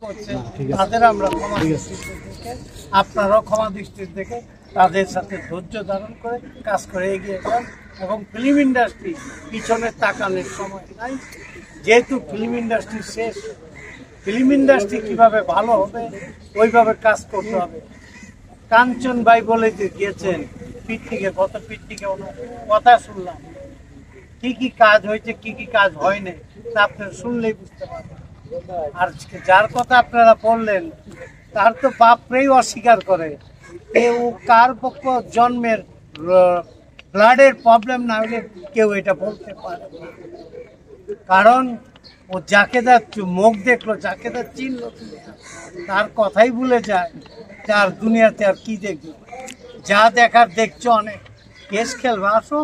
তাদের আমরা ক্ষমা দৃষ্টির দেখে, আপনারাও ক্ষমা দৃষ্টির দেখে তাদের সাথে ধৈর্য ধারণ করে কাজ করে এগিয়ে যান। এবং ফিল্ম ইন্ডাস্ট্রি পিছনে তাকানোর সময় নাই, যেহেতু ফিল্ম ইন্ডাস্ট্রি শেষ। ফিল্ম ইন্ডাস্ট্রি কিভাবে ভালো হবে ওইভাবে কাজ করতে হবে। কাঞ্চন ভাই বলে গিয়েছেন পিকনিকে, গত পিকনিকে কথা শুনলাম, কি কি কাজ হয়েছে কি কি কাজ হয়নি তা আপনারা শুনলেই বুঝতে পারবেন। আর যার কথা আপনারা বললেন তার তো বাপরেই অস্বীকার করে, কেউ কার পক্ষ জন্মের ব্লাডের প্রবলেম না হলে কেউ এটা বলতে পারে না। কারণ ও যাকে তার মুখ দেখলো, যাকে তার চিনলো, তার কথাই ভুলে যায় তার দুনিয়াতে আর কি দেখবে। যা দেখার দেখছো অনেক, কেস খেলবে, আসো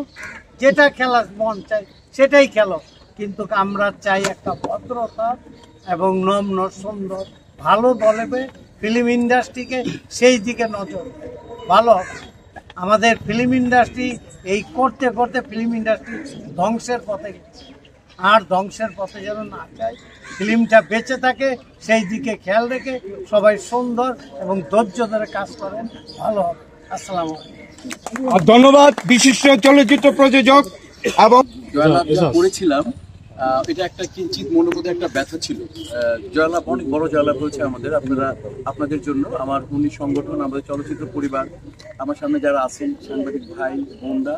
যেটা খেলার মন চাই সেটাই খেলো, কিন্তু আমরা চাই একটা ভদ্রতা এবং নম্র সুন্দর ভালো বলবে ফিল্ম ইন্ডাস্ট্রিকে সেই দিকে নজর ভালো হবে। আমাদের ফিল্ম ইন্ডাস্ট্রি এই করতে করতে ফিল্ম ইন্ডাস্ট্রি ধ্বংসের পথে গেছে, আর ধ্বংসের পথে যেন না যায়, ফিল্মটা বেঁচে থাকে সেই দিকে খেয়াল রেখে সবাই সুন্দর এবং ধৈর্য ধরে কাজ করেন, ভালো হবে। আসসালামু আলাইকুম। ধন্যবাদ বিশিষ্ট চলচ্চিত্র প্রযোজক এবং জয়লাভ করেছিলাম, এটা একটা কিঞ্চিত মনের মধ্যে একটা ব্যথা ছিল। জয়লাভ অনেক বড় জয়লাভ হয়েছে আমাদের, আপনাদের জন্য, আমার উনি সংগঠন, আমাদের চলচ্চিত্র পরিবার, আমার সামনে যারা আছেন সাংবাদিক ভাই বোনরা,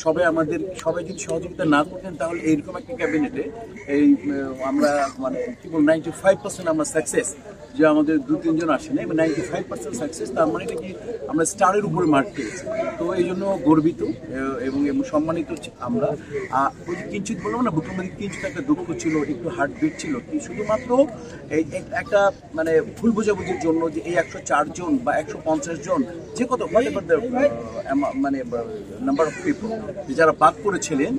সবাই যদি সহযোগিতা না করতেন তাহলে এইরকম একটা ক্যাবিনেটে এই আমরা মানে কি বল 95% আমরা সাকসেস, যে আমাদের 2-3 জন আসে না, 95% সাকসেস, তার মানে এটা কি আমরা স্টারের উপরে মার্ক পেয়েছি। তো এই জন্য গর্বিত এবং সম্মানিত আমরা। ওই যে কিঞ্চিত বললাম না, বুকের মধ্যে কিঞ্চিত একটা দুঃখ ছিল, একটু হার্টবিট ছিল, কি শুধুমাত্র এই একটা মানে ভুল বোঝাবুঝির জন্য যে এই 104 জন বা 150 জন যে কত মানে নাম্বার অফ পিপল যারা বাদ করেছিলেন,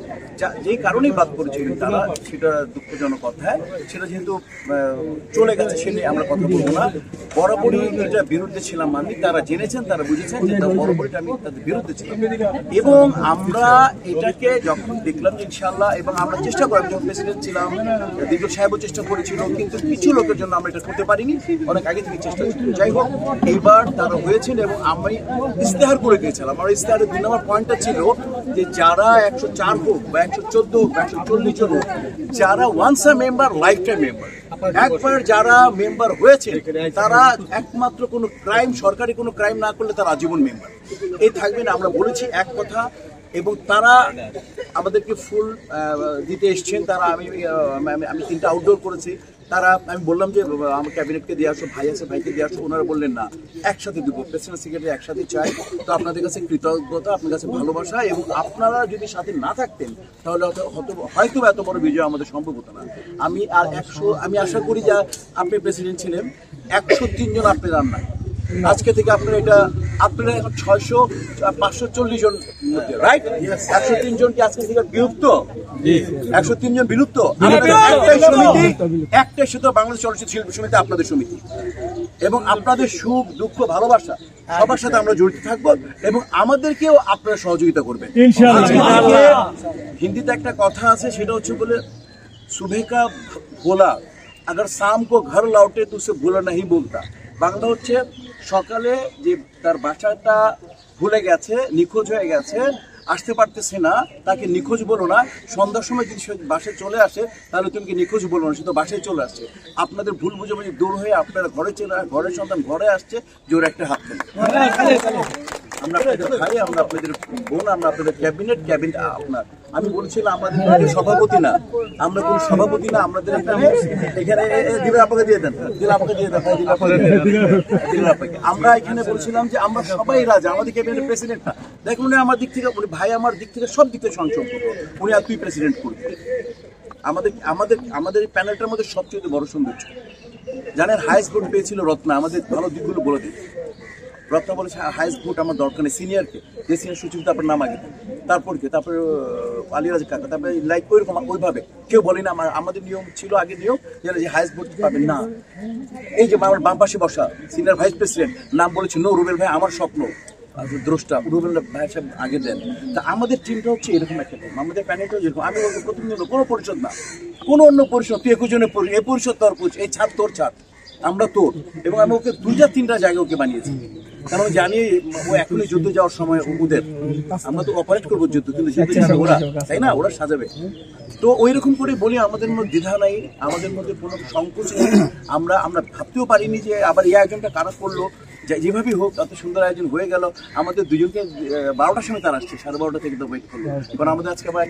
যেই কারণেই বাদ করেছিলেন তারা, সেটা দুঃখজনক কথা। সেটা যেহেতু চলে গেছে সেটা আমরা কথা বলবো না। বরাবরই এটা বিরুদ্ধে ছিলাম আমি, তারা জেনেছেন, তারা বুঝেছেন যে বরাবরই আমি তাদের বিরুদ্ধে ছিলাম। এবং আমরা এটাকে যখন দেখলাম যে ইনশাল্লাহ, এবং আমরা চেষ্টা করি, যখন প্রেসিডেন্ট ছিলাম দীর্ঘ সাহেবও চেষ্টা করেছিল, কিন্তু কিছু লোকের জন্য আমরা এটা করতে পারিনি, অনেক আগে থেকে চেষ্টা ছিল। যাই হোক, এইবার তারা হয়েছেন এবং আমি ইস্তেহার করে দিয়েছিলাম। আমার ইস্তেহারের 2 নম্বর পয়েন্টটা ছিল যে যারা 104 হোক বা 114 হোক বা 140 জন হোক, যারা once a member life time member, একবার যারা মেম্বার হয়েছে তারা একমাত্র কোনো ক্রাইম, সরকারি কোনো ক্রাইম না করলে তারা আজীবন মেম্বার এই থাকবেন। আমরা বলেছি এক কথা, এবং তারা আমাদেরকে ফুল দিতে এসছেন। তারা আমি 3টা আউটডোর করেছি, তারা আমি বললাম যে আমার ক্যাবিনেটকে দিয়ে আসো, ভাই আছে ভাইকে দিয়ে আসো, ওনারা বললেন না একসাথে দেবো, প্রেসিডেন্ট সেক্রেটারি একসাথে চাই। তো আপনাদের কাছে কৃতজ্ঞতা, আপনার কাছে ভালোবাসা, এবং আপনারা যদি সাথে না থাকতেন তাহলে হয়তো এত বড় বিজয় আমাদের সম্ভব হতো না। আমি আশা করি যে আপনি প্রেসিডেন্ট ছিলেন, 103 জন আপনার রান্নায়, আজকে থেকে আপনারা এখন 540 জন মধ্যে, রাইট? 103 জন কি আজকে থেকে বিলুপ্ত? 103 জন বিলুপ্ত। একটাই শুধু বাংলাদেশ চলচ্চিত্র শিল্পী সমিতি, আপনাদের সমিতি, এবং আপনাদের সুখ দুঃখ ভালোবাসা সবার সাথে আমরা জড়িত থাকবো, এবং আমাদেরকেও আপনারা সহযোগিতা করবেন। হিন্দিতে একটা কথা আছে, সেটা হচ্ছে বলে সুবহ কা ভোলা अगर शाम को घर लौटे तो उसे भूला नहीं बोलता। বাংলা হচ্ছে সকালে যে তার বাসাটা ভুলে গেছে, নিখোঁজ হয়ে গেছে, আসতে পারতেছে না, তাকে নিখোঁজ বলো না। সন্ধ্যার সময় যদি সে বাসায় চলে আসে তাহলে তুমি কি নিখোঁজ বলো না, সে তো বাসায় চলে আসছে। আপনাদের ভুল বুঝাবুঝি দূর হয়ে আপনারা ঘরের সন্তান ঘরে আসছে, জোর একটা হাত দেন। আমরা আপনাদের ভাই, আমরা আপনাদের বোন, আমরা আপনাদের ক্যাবিনেট আপনার। আমি বলছিলাম আমাদের সভাপতি না, আমরা কোন সভাপতি না, আমাদের এখানে দিলে আপনাকে দিয়ে দেন, আমরা এখানে বলছিলাম যে আমরা সবাই রাজা, আমাদের ক্যাবিনেট প্রেসিডেন্ট না। দেখুন উনি আমার দিক থেকে, উনি ভাই আমার দিক থেকে, সব দিক থেকে সংসম্পর্ক, উনি আর তুই প্রেসিডেন্ট করবে। আমাদের এই প্যানেলটার মধ্যে সবচেয়ে বড় সৌন্দর্য জানেন, হাইস্ট ভোট পেয়েছিল রত্না। আমাদের ভালো দিকগুলো বলে দিই। রত্না বলেছে হাইস্ট ভোট আমার দরকার নেই, সিনিয়রকে, যে সিনিয়র সচিব তারপর নাম আগে দেন, তারপরকে, তারপরে আলিরাজ কাকা, তারপরে লাইক ওইরকম ওইভাবে কেউ বলি না। আমাদের নিয়ম ছিল, আগে নিয়ম যে হাইস্ট ভোট পাবেন না। এই যে আমার বাম পাশে বসা সিনিয়র ভাইস প্রেসিডেন্ট নাম বলেছে নো রুবেল ভাই, আমার স্বপ্ন দ্রষ্টা রুবেল ভাই সাহেব আগে দেন। তা আমাদের টিমটা হচ্ছে এরকম একটা টিম, আমাদের প্যানেলটাও যেরকম। আমি প্রতিনিয়ত কোনো পরিষদ না, কোনো অন্য পরিষদ, তুই 21 জনের এ পরিষদ তোর এই ছাদ তোর ছাদ, আমরা তোর, এবং আমি ওকে 2-3টা জায়গায় ওকে বানিয়েছি, কারণ আমি জানি ও এখনই যুদ্ধ যাওয়ার সময় ওদের, আমরা তো অপারেট করবো যুদ্ধ, কিন্তু যুদ্ধ যাবে ওরা, তাই না, ওরা সাজাবে। তো ওই রকম করে বলি, আমাদের মধ্যে দ্বিধা নাই, আমাদের মধ্যে কোনো সংকোচ নেই। আমরা ভাবতেও পারিনি যে আবার এই আয়োজনটা কারা করলো, যেভাবেই হোক এত সুন্দর আয়োজন হয়ে গেল। আমাদের দুজনকে 12টার সময় তারা আসছে, 12:30 থেকে তো ওয়েট করলো, কারণ আমাদের আজকে আবার